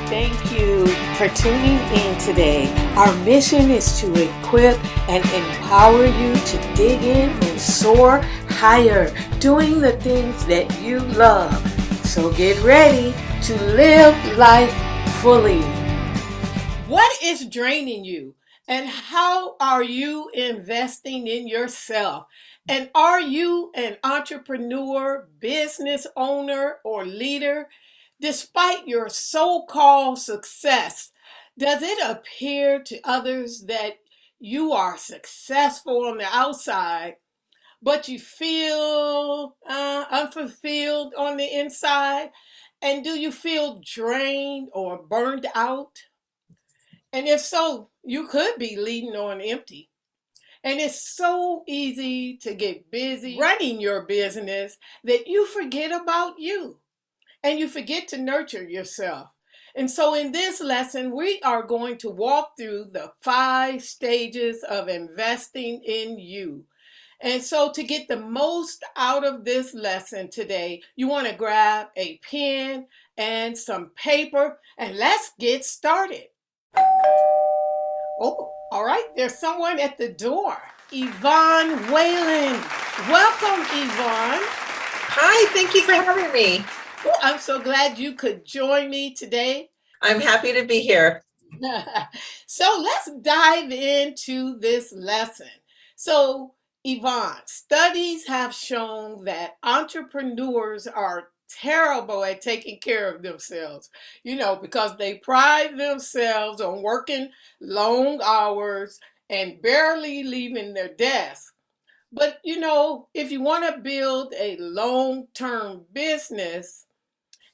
Thank you for tuning in today. Our mission is to equip and empower you to dig in and soar higher, doing the things that you love. So get ready to live life fully. What is draining you? And how are you investing in yourself? And are you an entrepreneur, business owner, or leader? Despite your so-called success, does it appear to others that you are successful on the outside, but you feel unfulfilled on the inside? And do you feel drained or burned out? And if so, you could be leading on empty. And it's so easy to get busy running your business that you forget about you and you forget to nurture yourself. And so in this lesson, we are going to walk through the 5 stages of investing in you. And so to get the most out of this lesson today, you want to grab a pen and some paper and let's get started. Oh, all right. There's someone at the door. Yvonne Whalen. Welcome, Yvonne. Hi, thank you for having me. Oh, I'm so glad you could join me today. I'm happy to be here. So let's dive into this lesson. So, Yvonne, studies have shown that entrepreneurs are terrible at taking care of themselves, because they pride themselves on working long hours and barely leaving their desk. But, if you want to build a long-term business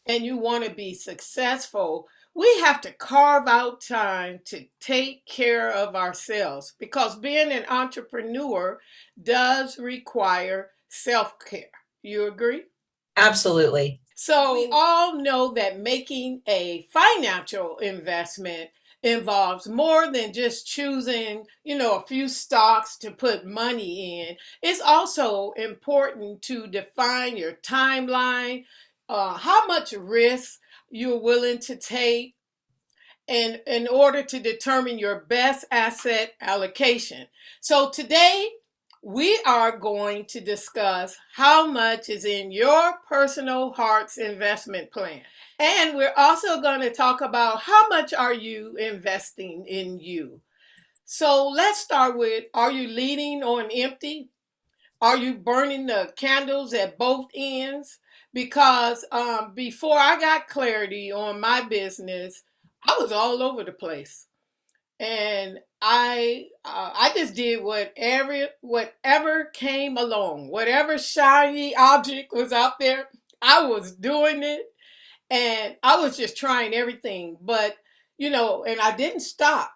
and you want to be successful, we have to carve out time to take care of ourselves because being an entrepreneur does require self-care. You agree? Absolutely. So we all know that making a financial investment involves more than just choosing, a few stocks to put money in. It's also important to define your timeline, how much risk you're willing to take, and in order to determine your best asset allocation. So today we are going to discuss how much is in your personal heart's investment plan. And we're also going to talk about how much are you investing in you. So let's start with, are you leading on empty? Are you burning the candles at both ends? Because before I got clarity on my business, I was all over the place, and I just did whatever came along, whatever shiny object was out there. I was doing it, and I was just trying everything. But and I didn't stop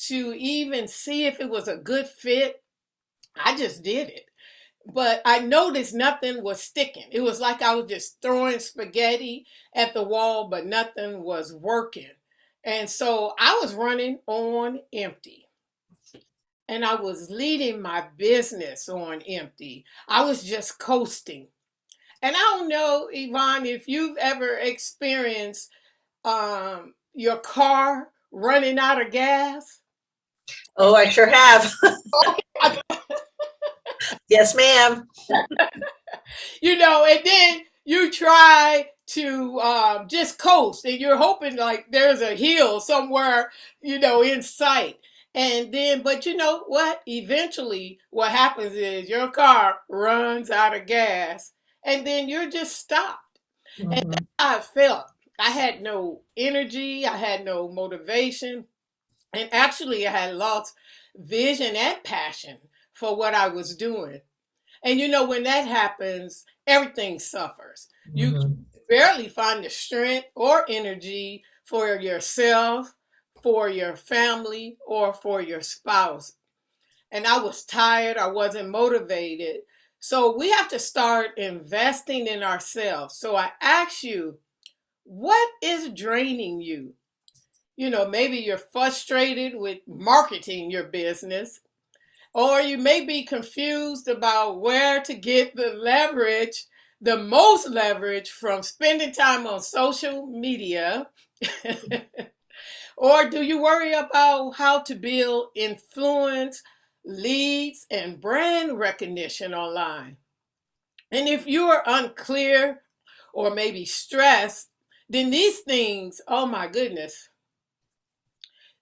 to even see if it was a good fit. I just did it. But I noticed nothing was sticking. It was like I was just throwing spaghetti at the wall, but nothing was working. And so I was running on empty. And I was leading my business on empty. I was just coasting. And I don't know, Yvonne, if you've ever experienced your car running out of gas. Oh, I sure have. Yes, ma'am. And then you try to just coast and you're hoping like there's a hill somewhere, in sight. And then, but you know what? Eventually, what happens is your car runs out of gas and then you're just stopped. And that's how I felt. I had no energy, I had no motivation, and actually, I had lost vision and passion for what I was doing. And when that happens, everything suffers. You barely find the strength or energy for yourself, for your family, or for your spouse. And I was tired, I wasn't motivated. So we have to start investing in ourselves. So I ask you, what is draining you? Maybe you're frustrated with marketing your business, or you may be confused about where to get the leverage the most leverage from spending time on social media? Or do you worry about how to build influence, leads, and brand recognition online? And if you are unclear or maybe stressed, then these things, oh my goodness,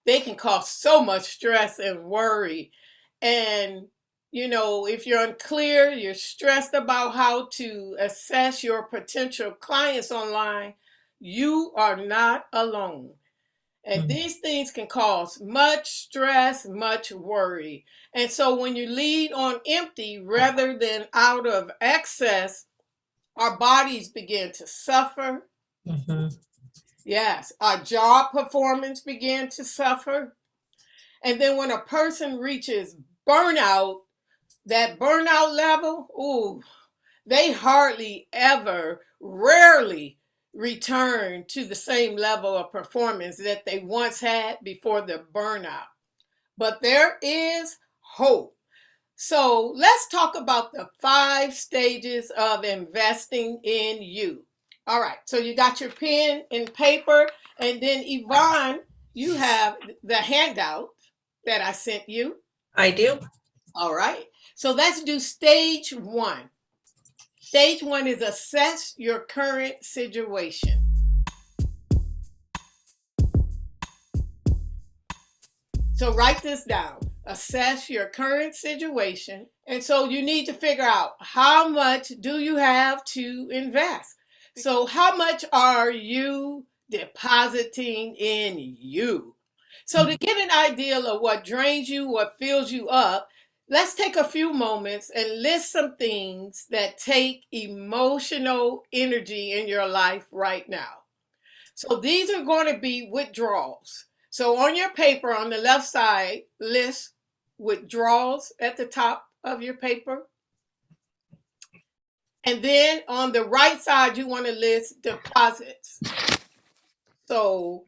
they can cause so much stress and worry. And, if you're unclear, you're stressed about how to assess your potential clients online, you are not alone. And these things can cause much stress, much worry. And so when you lead on empty rather than out of excess, our bodies begin to suffer. Mhm. Yes, our job performance began to suffer. And then when a person reaches burnout, that burnout level, ooh, they hardly ever, rarely return to the same level of performance that they once had before the burnout. But there is hope. So let's talk about the 5 stages of investing in you. All right, so you got your pen and paper, and then Yvonne, you have the handout that I sent you. I do. All right, so let's do stage 1. Stage 1 is assess your current situation. So write this down. Assess your current situation. And so you need to figure out, how much do you have to invest? So how much are you depositing in you? So to get an idea of what drains you, what fills you up, let's take a few moments and list some things that take emotional energy in your life right now. So these are going to be withdrawals. So on your paper on the left side, list withdrawals at the top of your paper. And then on the right side, you want to list deposits. So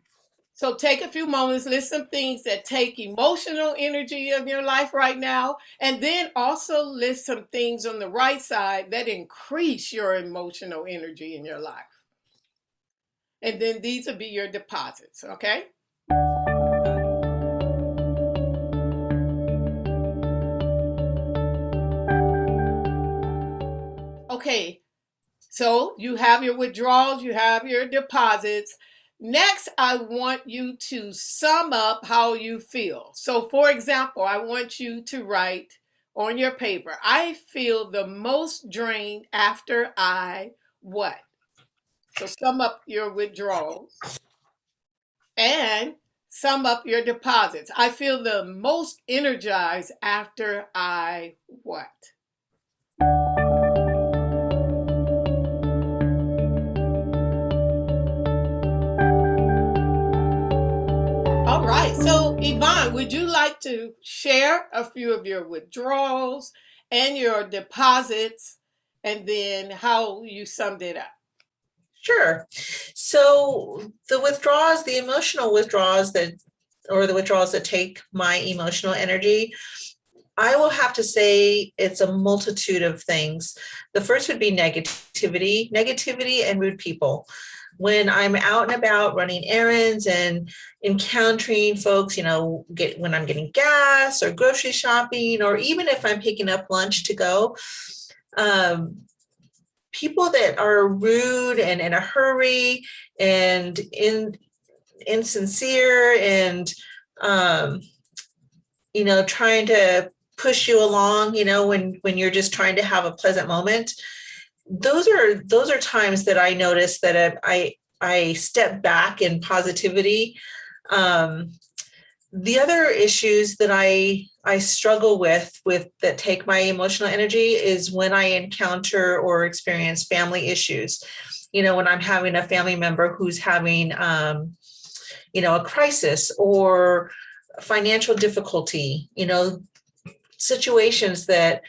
take a few moments, list some things that take emotional energy of your life right now, and then also list some things on the right side that increase your emotional energy in your life. And then these will be your deposits, okay? Okay, so you have your withdrawals, you have your deposits. Next, I want you to sum up how you feel. So, for example, I want you to write on your paper, I feel the most drained after I what? So, sum up your withdrawals and sum up your deposits. I feel the most energized after I what? All right. So, Yvonne, would you like to share a few of your withdrawals and your deposits and then how you summed it up? Sure. So the withdrawals, the emotional withdrawals or the withdrawals that take my emotional energy, I will have to say it's a multitude of things. The first would be negativity and rude people. When I'm out and about running errands and encountering folks, when I'm getting gas or grocery shopping, or even if I'm picking up lunch to go, people that are rude and in a hurry and insincere and, trying to push you along, when you're just trying to have a pleasant moment. Those are times that I notice that I step back in positivity. The other issues that I struggle with that take my emotional energy is when I encounter or experience family issues. When I'm having a family member who's having, a crisis or financial difficulty, situations that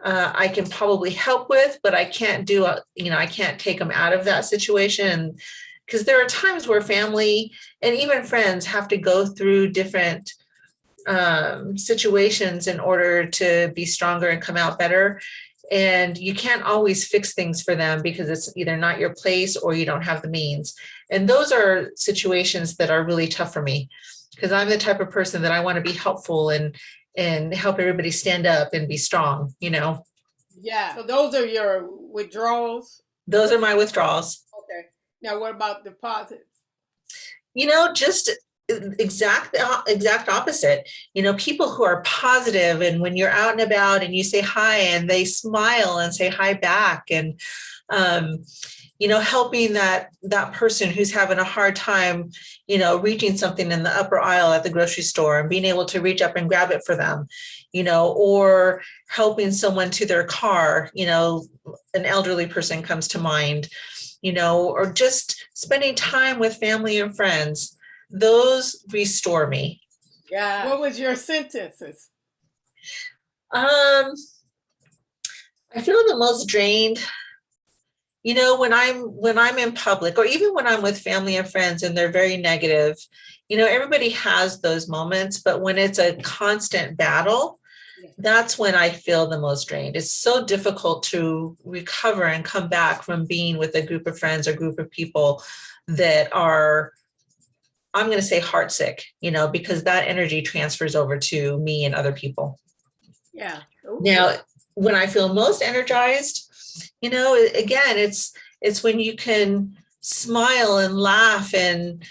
I can probably help with, but I can't I can't take them out of that situation. Because there are times where family and even friends have to go through different situations in order to be stronger and come out better. And you can't always fix things for them because it's either not your place or you don't have the means. And those are situations that are really tough for me, because I'm the type of person that I want to be helpful and help everybody stand up and be strong, you know. Yeah. So those are your withdrawals? Those are my withdrawals. Okay. Now what about deposits? You know, just exact opposite. You know, people who are positive, and when you're out and about and you say hi and they smile and say hi back, and you know, helping that person who's having a hard time, you know, reaching something in the upper aisle at the grocery store and being able to reach up and grab it for them, you know, or helping someone to their car, you know, an elderly person comes to mind, you know, or just spending time with family and friends. Those restore me. Yeah. What was your sentences? I feel the most drained, you know, when I'm in public, or even when I'm with family and friends and they're very negative. You know, everybody has those moments, but when it's a constant battle, that's when I feel the most drained. It's so difficult to recover and come back from being with a group of friends or group of people that are, I'm going to say, heartsick, you know, because that energy transfers over to me and other people. Yeah. Ooh. Now, when I feel most energized, you know, again, it's when you can smile and laugh and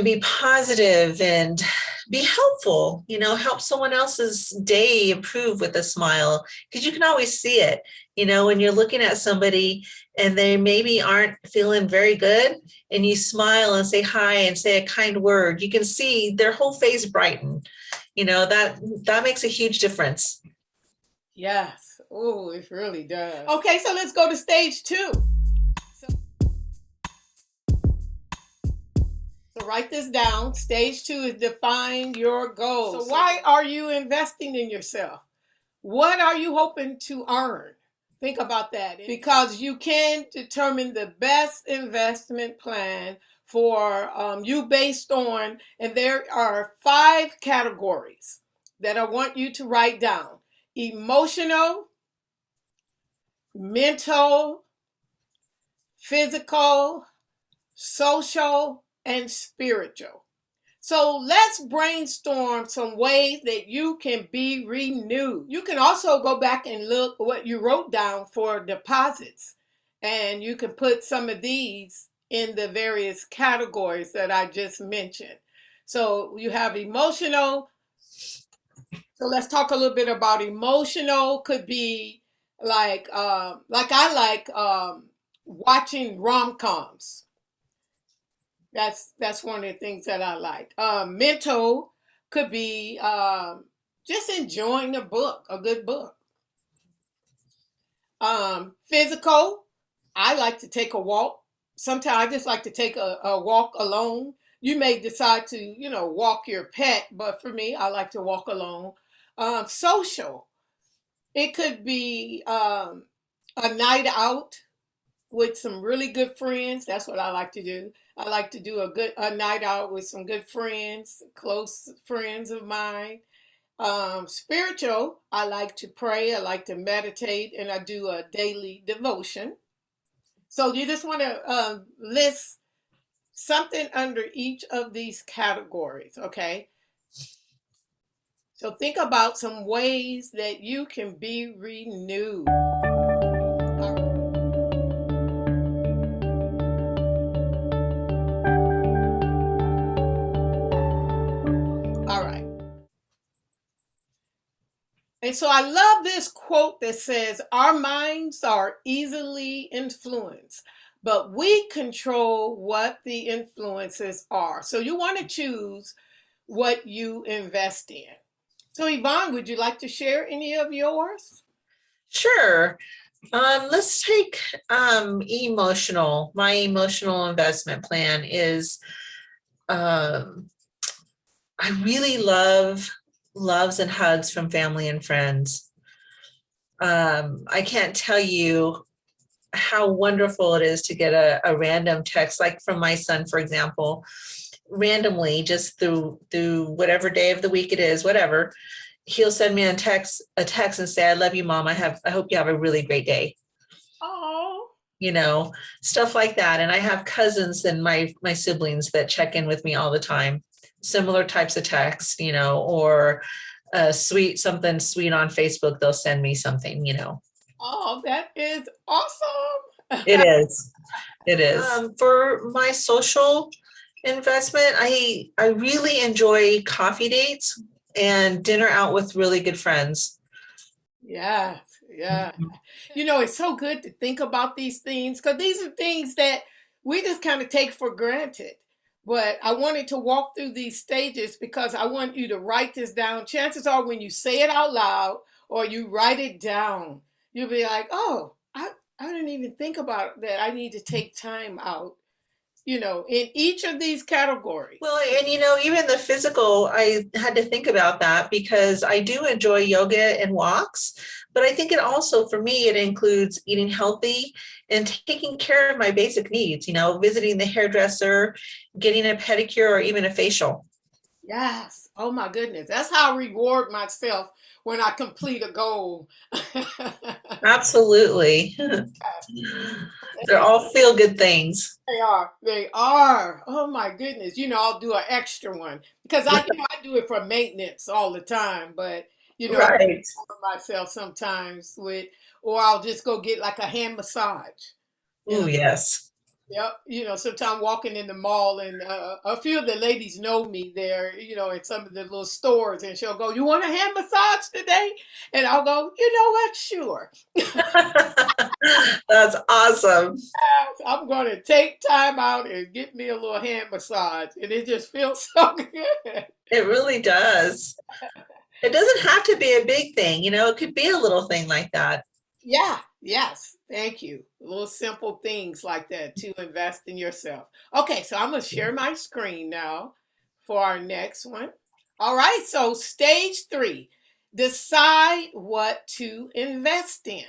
be positive and be helpful, you know, help someone else's day improve with a smile, because you can always see it, you know, when you're looking at somebody and they maybe aren't feeling very good and you smile and say hi and say a kind word, you can see their whole face brighten. You know, that makes a huge difference. Yes. Oh, it really does. Okay, so let's go to stage 2. So write this down. Stage 2 is define your goals. So why are you investing in yourself? What are you hoping to earn? Think about that, because you can determine the best investment plan for you based on, and there are 5 categories that I want you to write down: emotional, mental, physical, social, and spiritual. So let's brainstorm some ways that you can be renewed. You can also go back and look what you wrote down for deposits, and you can put some of these in the various categories that I just mentioned. So you have emotional. So let's talk a little bit about emotional. Could be like I like watching rom-coms. That's one of the things that I like. Mental could be just enjoying a good book. Physical, I like to take a walk. Sometimes I just like to take a walk alone. You may decide to, you know, walk your pet, but for me, I like to walk alone. Social, it could be a night out with some really good friends. That's what I like to do. I like to do a night out with some good friends, close friends of mine. Spiritual, I like to pray, I like to meditate, and I do a daily devotion. So you just want to list something under each of these categories, okay? So think about some ways that you can be renewed. All right. And so I love this quote that says, our minds are easily influenced, but we control what the influences are. So you want to choose what you invest in. So Yvonne, would you like to share any of yours? Sure. Let's take emotional. My emotional investment plan is I really love loves and hugs from family and friends. I can't tell you how wonderful it is to get a random text, like from my son, for example, randomly, just through whatever day of the week it is, whatever. he'll send me a text and say, "I love you, Mom. I hope you have a really great day." Oh, You know, stuff like that. And I have cousins and my siblings that check in with me all the time. Similar types of text, or something sweet on Facebook. They'll send me something, oh, that is awesome. It is. It is. For my social investment, I really enjoy coffee dates and dinner out with really good friends. Yes, yeah. It's so good to think about these things because these are things that we just kind of take for granted. But I wanted to walk through these stages because I want you to write this down. Chances are, when you say it out loud or you write it down, you'll be like, oh, I didn't even think about that. I need to take time out, in each of these Well, categories. and even the physical, I had to think about that because I do enjoy yoga and walks, but I think it also, for me, it includes eating healthy and taking care of my basic needs, visiting the hairdresser, getting a pedicure, or even a facial. Yes. Oh my goodness. That's how I reward myself when I complete a goal. Absolutely. They're all feel good things. They are. They are. Oh my goodness. I'll do an extra one because I do it for maintenance all the time, but I Right. reward myself sometimes or I'll just go get like a hand massage. You know, Oh, yes. Yep. Sometimes walking in the mall and a few of the ladies know me there, in some of the little stores, and she'll go, "You want a hand massage today?" And I'll go, "You know what? Sure. That's awesome. I'm going to take time out and get me a little hand massage." And it just feels so good. It really does. It doesn't have to be a big thing, it could be a little thing like that. Yeah. Yes. Thank you. Little simple things like that to invest in yourself. Okay. So I'm going to share my screen now for our next one. All right. So stage 3, decide what to invest in.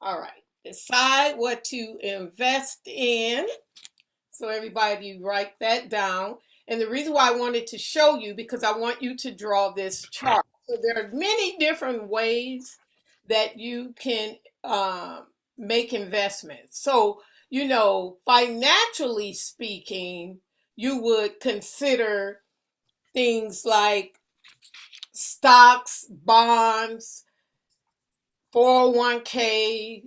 All right. Decide what to invest in. So everybody write that down. And the reason why I wanted to show you, because I want you to draw this chart. So there are many different ways that you can make investments. So, financially speaking, you would consider things like stocks, bonds, 401k,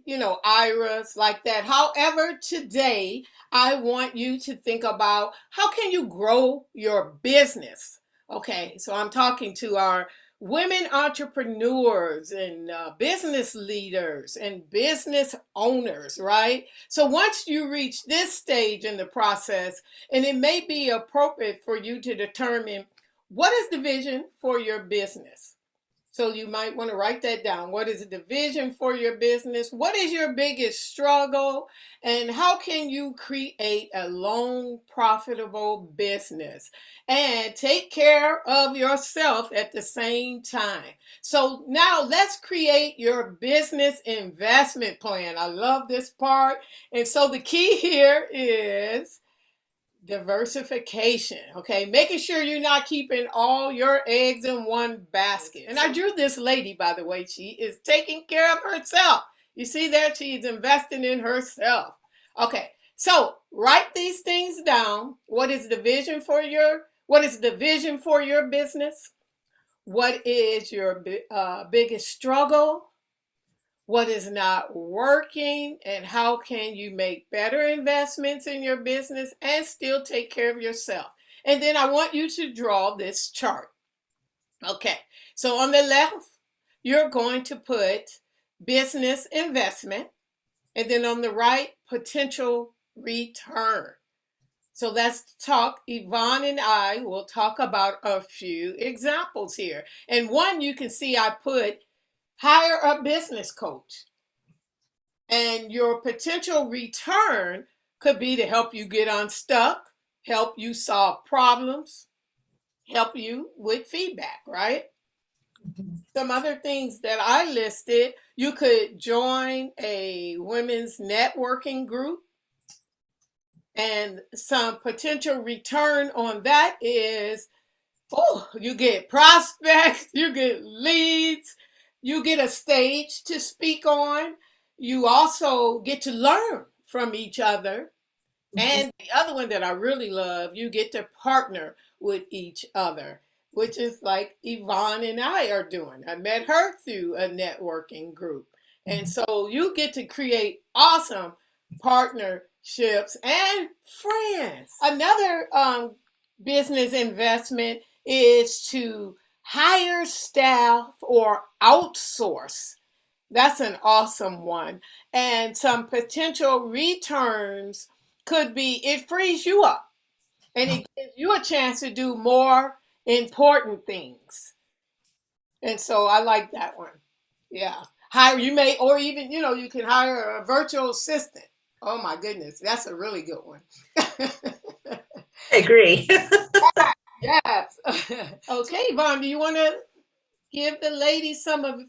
IRAs like that. However, today I want you to think about how can you grow your business. Okay, so I'm talking to our women entrepreneurs and business leaders and business owners, right? So once you reach this stage in the process, and it may be appropriate for you to determine what is the vision for your business. So you might want to write that down. What is the vision for your business? What is your biggest struggle? And how can you create a long, profitable business and take care of yourself at the same time? So now let's create your business investment plan. I love this part. And so the key here is diversification, okay? Making sure you're not keeping all your eggs in one basket. And I drew this lady, by the way. She is taking care of herself. You see there, she's investing in herself. Okay, so write these things down. What is the vision for your business? What is your biggest struggle? What is not working, and how can you make better investments in your business and still take care of yourself. And then I want you to draw this chart. Okay, so on the left, you're going to put business investment, and then on the right, potential return. So let's talk. Yvonne and I will talk about a few examples here. And one, you can see I put hire a business coach. And your potential return could be to help you get unstuck, help you solve problems, help you with feedback, right? Some other things that I listed, you could join a women's networking group. And some potential return on that is Oh, you get prospects, you get leads, you get a stage to speak on. You also get to learn from each other. Mhm. And the other one that I really love, you get to partner with each other, which is like Yvonne and I are doing. I met her through a networking group. And so you get to create awesome partnerships and friends. Another business investment is to hire staff or outsource. That's an awesome one. And some potential returns could be it frees you up and it gives you a chance to do more important things. And so I like that one. Yeah. Hire you may or even, you can hire a virtual assistant. Oh my goodness, that's a really good one. I agree. Yes. Okay, Vaughn, do you want to give the ladies some of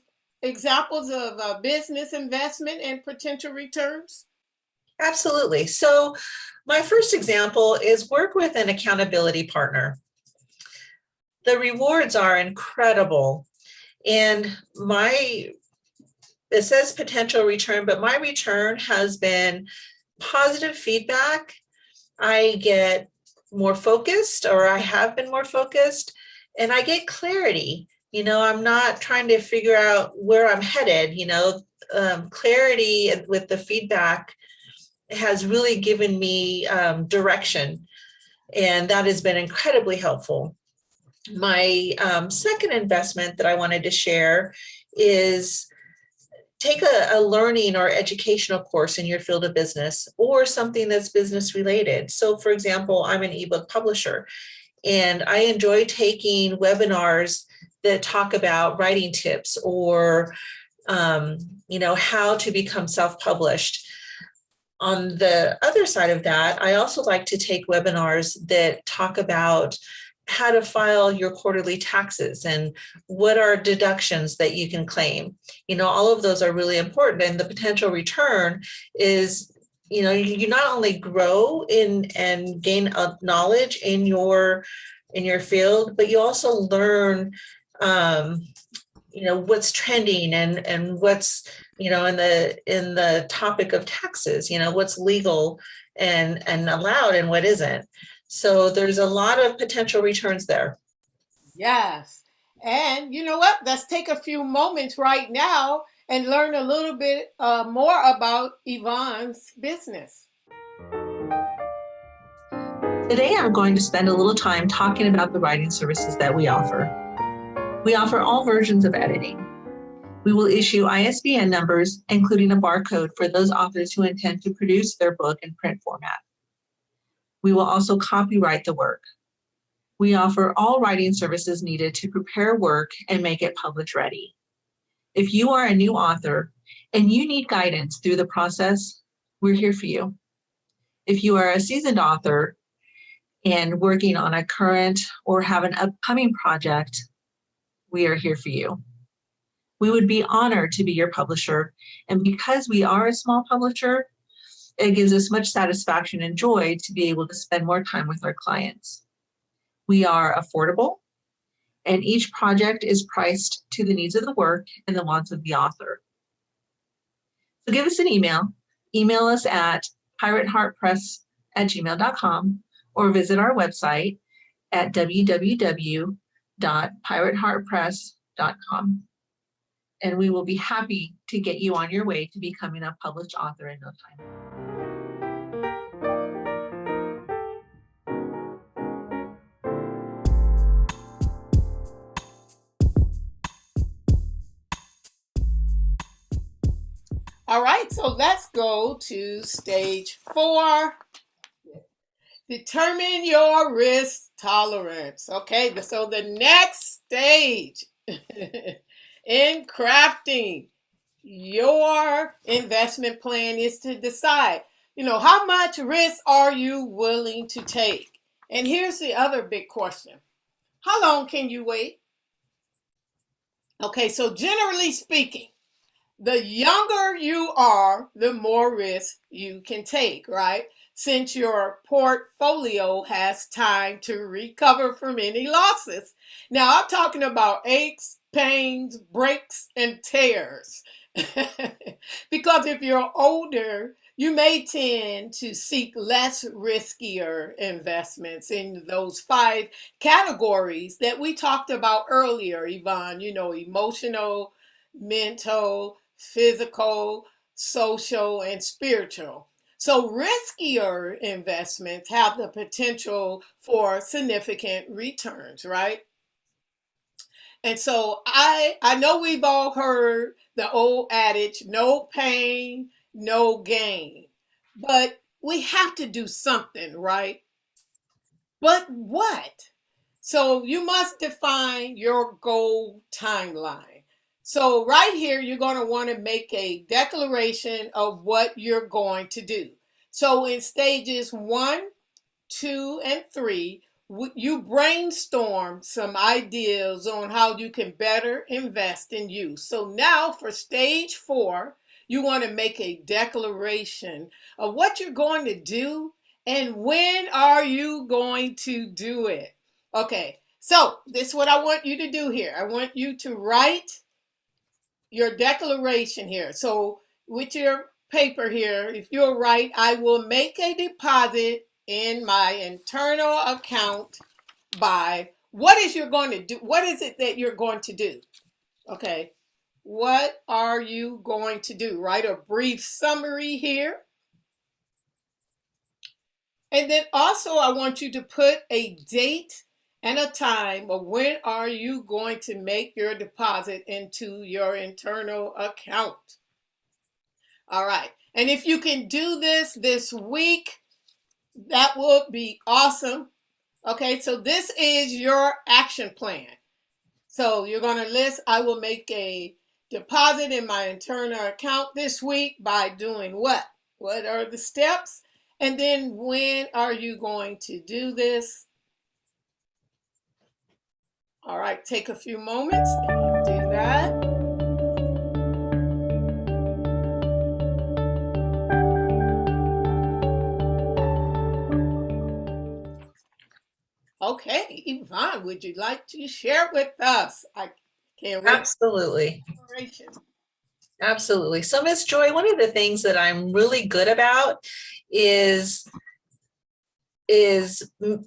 examples of business investment and potential returns? Absolutely. So, my first example is work with an accountability partner. The rewards are incredible. And it says potential return, but my return has been positive feedback. I get more focused, or I have been more focused, and I get clarity. I'm not trying to figure out where I'm headed. Clarity with the feedback has really given me direction, and that has been incredibly helpful. My second investment that I wanted to share is take a learning or educational course in your field of business or something that's business related. So, for example, I'm an ebook publisher and I enjoy taking webinars that talk about writing tips or, how to become self published. On the other side of that, I also like to take webinars that talk about how to file your quarterly taxes and what are deductions that you can claim. All of those are really important. And the potential return is, you not only grow in and gain knowledge in your field, but you also learn what's trending and what's in the topic of taxes, what's legal and allowed and what isn't. So there's a lot of potential returns there. Yes. And you know what? Let's take a few moments right now and learn a little bit more about Yvonne's business. Today, I'm going to spend a little time talking about the writing services that we offer. We offer all versions of editing. We will issue ISBN numbers, including a barcode for those authors who intend to produce their book in print format. We will also copyright the work. We offer all writing services needed to prepare work and make it publish ready. If you are a new author and you need guidance through the process, we're here for you. If you are a seasoned author and working on a current or have an upcoming project, we are here for you. We would be honored to be your publisher. And because we are a small publisher, it gives us much satisfaction and joy to be able to spend more time with our clients. We are affordable, and each project is priced to the needs of the work and the wants of the author. So give us an email. Email us at pirateheartpress@gmail.com or visit our website at www.pirateheartpress.com. And we will be happy to get you on your way to becoming a published author in no time. All right, so let's go to stage 4. Determine your risk tolerance. Okay, so the next stage in crafting your investment plan is to decide, how much risk are you willing to take? And here's the other big question. How long can you wait? Okay, so generally speaking, the younger you are, the more risk you can take, right? since your portfolio has time to recover from any losses. Now, I'm talking about aches, pains, breaks, and tears. Because if you're older, you may tend to seek less riskier investments in those five categories that we talked about earlier, Yvonne. Emotional, mental, physical, social, and spiritual. So riskier investments have the potential for significant returns, right? And so I know we've all heard the old adage, no pain, no gain. But we have to do something, right? But what? So you must define your goal timeline. So right here, you're going to want to make a declaration of what you're going to do. So in stages 1, 2, and 3, you brainstorm some ideas on how you can better invest in you. So now for stage 4, you want to make a declaration of what you're going to do and when are you going to do it. Okay, so this is what I want you to do here. I want you to write your declaration here. So with your paper here, if you're right, I will make a deposit in my internal account by, what is you're going to do? What is it that you're going to do? Okay. What are you going to do? Write a brief summary here. And then also I want you to put a date and a time of when are you going to make your deposit into your internal account. All right. And if you can do this week, that would be awesome. Okay, so this is your action plan. So you're going to list, I will make a deposit in my internal account this week by doing what? What are the steps? And then when are you going to do this? All right, take a few moments and do that. Okay, Yvonne, would you like to share with us? I can't wait. Absolutely. Absolutely. So, Miss Joy, one of the things that I'm really good about is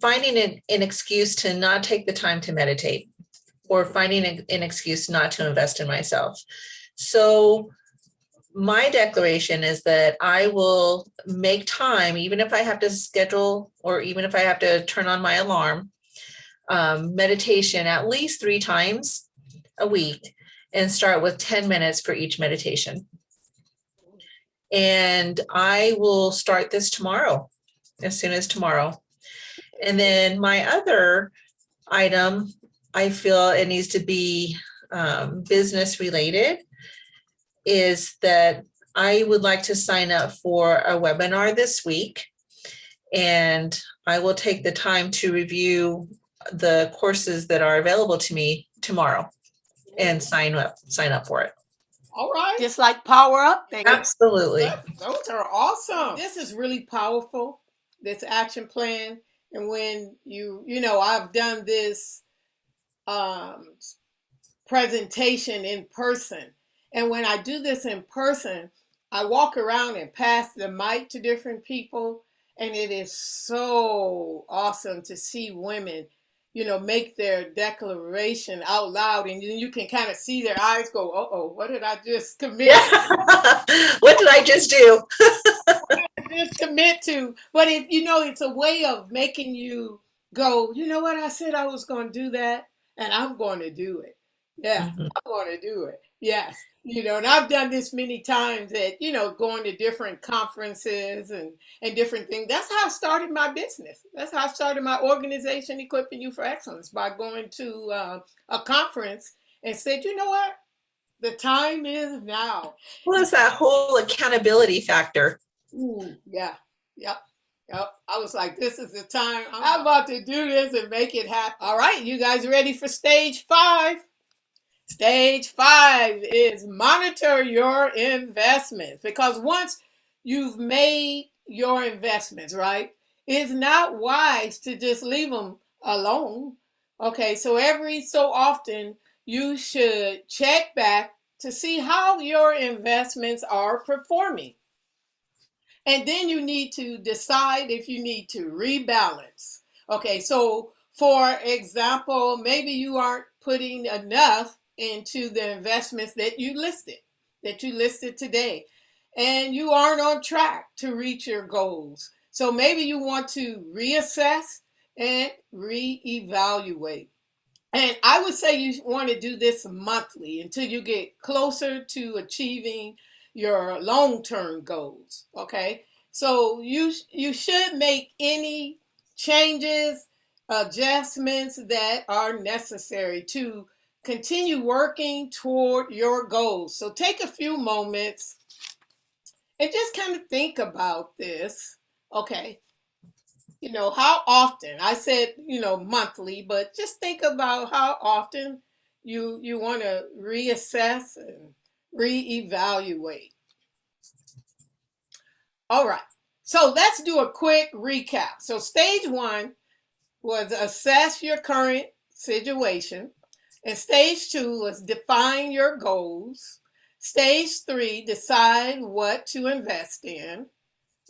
finding an excuse to not take the time to meditate, or finding an excuse not to invest in myself. So my declaration is that I will make time, even if I have to schedule, or even if I have to turn on my alarm, meditation at least 3 times a week, and start with 10 minutes for each meditation. And I will start this tomorrow, as soon as tomorrow. And then my other item, I feel it needs to be business related, is that I would like to sign up for a webinar this week, and I will take the time to review the courses that are available to me tomorrow and sign up for it. All right. Just like Power Up. Absolutely. Those are awesome. This is really powerful, this action plan. And when I've done this presentation in person. And when I do this in person, I walk around and pass the mic to different people. And it is so awesome to see women, make their declaration out loud. And then you can kind of see their eyes go, uh-oh, what did I just commit? What did I just do? Just commit to. But it's a way of making you go, you know what, I said I was going to do that, and I'm going to do it. Yeah, I'm going to do it. Yes. And I've done this many times at, going to different conferences and different things. That's how I started my business. That's how I started my organization, Equipping You for Excellence, by going to a conference and said, you know what? The time is now. Well, it's that whole accountability factor. Ooh, yeah. Yep. I was like, this is the time. I'm about to do this and make it happen. All right, you guys ready for stage 5? Stage 5 is monitor your investments, because once you've made your investments, right? It's not wise to just leave them alone. Okay, so every so often you should check back to see how your investments are performing. And then you need to decide if you need to rebalance. Okay, so for example, maybe you aren't putting enough into the investments that you listed today, and you aren't on track to reach your goals. So maybe you want to reassess and reevaluate. And I would say you want to do this monthly until you get closer to achieving your long-term goals. Okay. So you should make any changes, adjustments that are necessary to continue working toward your goals. So take a few moments and just kind of think about this. Okay. How often? I said, monthly, but just think about how often you want to reassess and reevaluate. All right. So let's do a quick recap. So stage 1 was assess your current situation. And stage 2 was define your goals. Stage 3, decide what to invest in.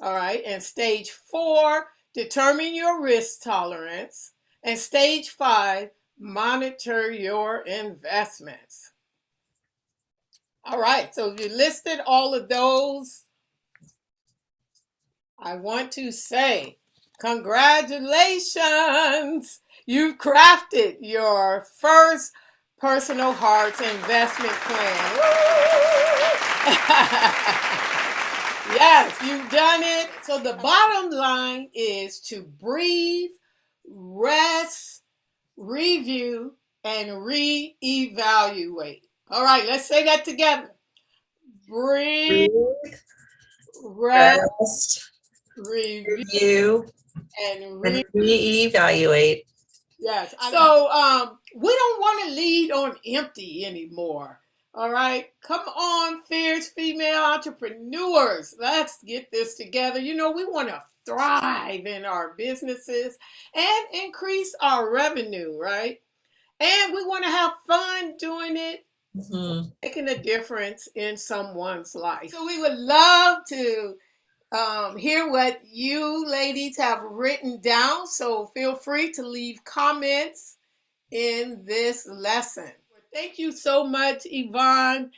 All right. And stage 4, determine your risk tolerance. And stage 5, monitor your investments. All right. So you listed all of those. I want to say congratulations. You've crafted your first personal hearts investment plan. Yes, you've done it. So the bottom line is to breathe, rest, review, and reevaluate. All right, let's say that together. Breathe, rest, Review, and and reevaluate. yes. So we don't want to lead on empty anymore. All right. Come on, fierce female entrepreneurs. Let's get this together. We want to thrive in our businesses and increase our revenue, right? And we want to have fun doing it, making a difference in someone's life. So we would love to hear what you ladies have written down. So feel free to leave comments in this lesson. Thank you so much, Yvonne.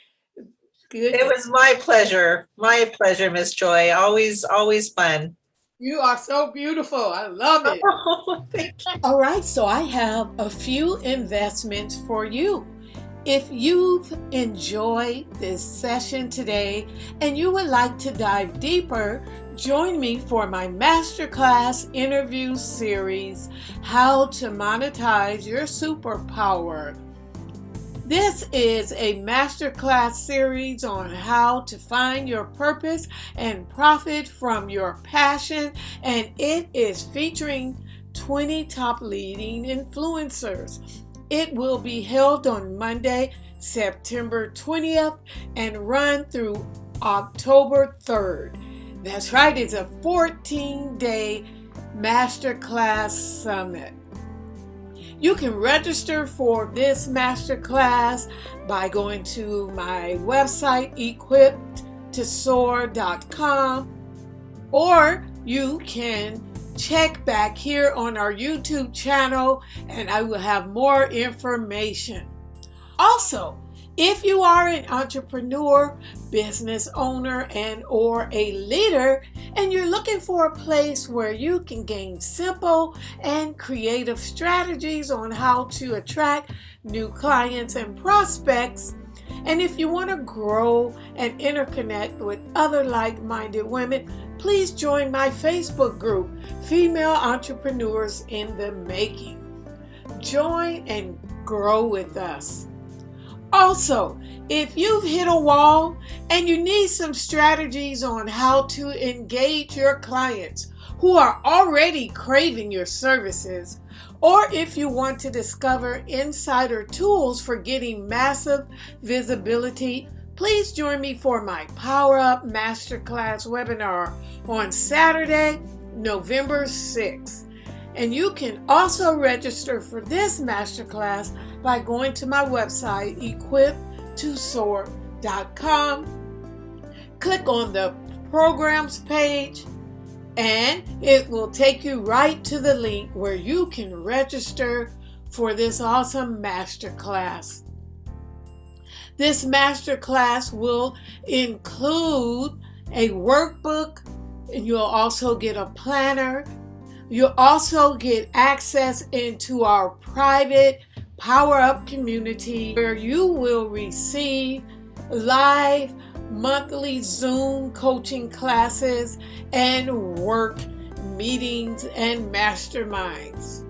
Good. It was my pleasure. My pleasure, Miss Joy. Always, always fun. You are so beautiful. I love it. Oh, thank you. All right, so I have a few investments for you. If you've enjoyed this session today and you would like to dive deeper, join me for my Masterclass interview series, How to Monetize Your Superpower. This is a masterclass series on how to find your purpose and profit from your passion, and it is featuring 20 top leading influencers. It will be held on Monday, September 20th and run through October 3rd. That's right, it's a 14-day masterclass summit. You can register for this masterclass by going to my website, equippedtosoar.com, or you can check back here on our YouTube channel and I will have more information. Also, if you are an entrepreneur, business owner, and or a leader, and you're looking for a place where you can gain simple and creative strategies on how to attract new clients and prospects, and if you want to grow and interconnect with other like-minded women, please join my Facebook group, Female Entrepreneurs in the Making. Join and grow with us. Also, if you've hit a wall and you need some strategies on how to engage your clients who are already craving your services, or if you want to discover insider tools for getting massive visibility, Please join me for my Power Up Masterclass webinar on Saturday, November 6th. And you can also register for this masterclass by going to my website, equip2soar.com. Click on the programs page, and it will take you right to the link where you can register for this awesome masterclass. This masterclass will include a workbook, and you'll also get a planner. You'll also get access into our private Power Up community where you will receive live monthly Zoom coaching classes and work meetings and masterminds.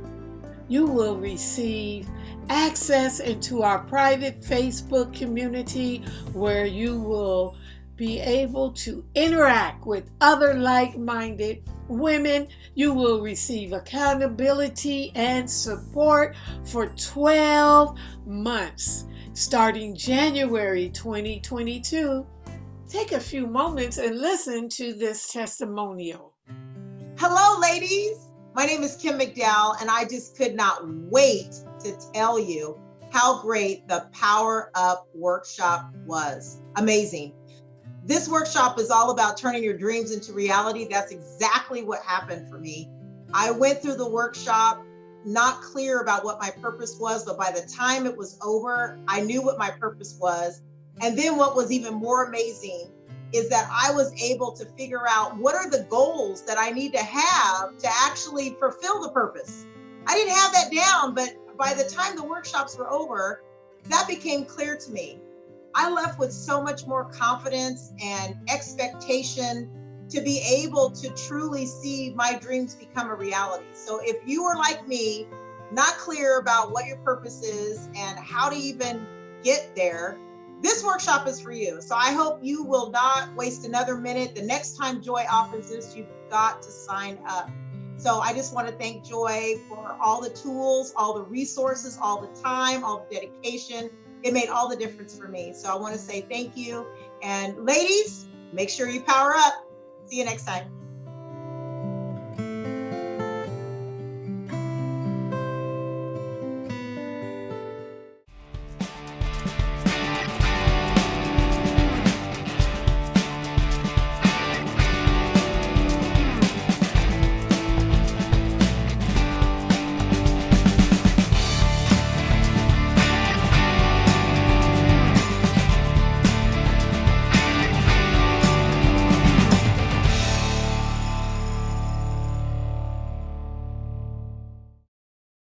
You will receive access into our private Facebook community where you will be able to interact with other like-minded women. You will receive accountability and support for 12 months starting January 2022. Take a few moments and listen to this testimonial. Hello, ladies. My name is Kim McDowell, and I just could not wait to tell you how great the Power Up workshop was. Amazing. This workshop is all about turning your dreams into reality. That's exactly what happened for me. I went through the workshop not clear about what my purpose was, but by the time it was over, I knew what my purpose was. And then what was even more amazing is that I was able to figure out what are the goals that I need to have to actually fulfill the purpose. I didn't have that down, but by the time the workshops were over, that became clear to me. I left with so much more confidence and expectation to be able to truly see my dreams become a reality. So if you are like me, not clear about what your purpose is and how to even get there, this workshop is for you. So I hope you will not waste another minute. The next time Joy offers this, you've got to sign up. So I just want to thank Joy for all the tools, all the resources, all the time, all the dedication. It made all the difference for me. So I want to say thank you. And ladies, make sure you power up. See you next time.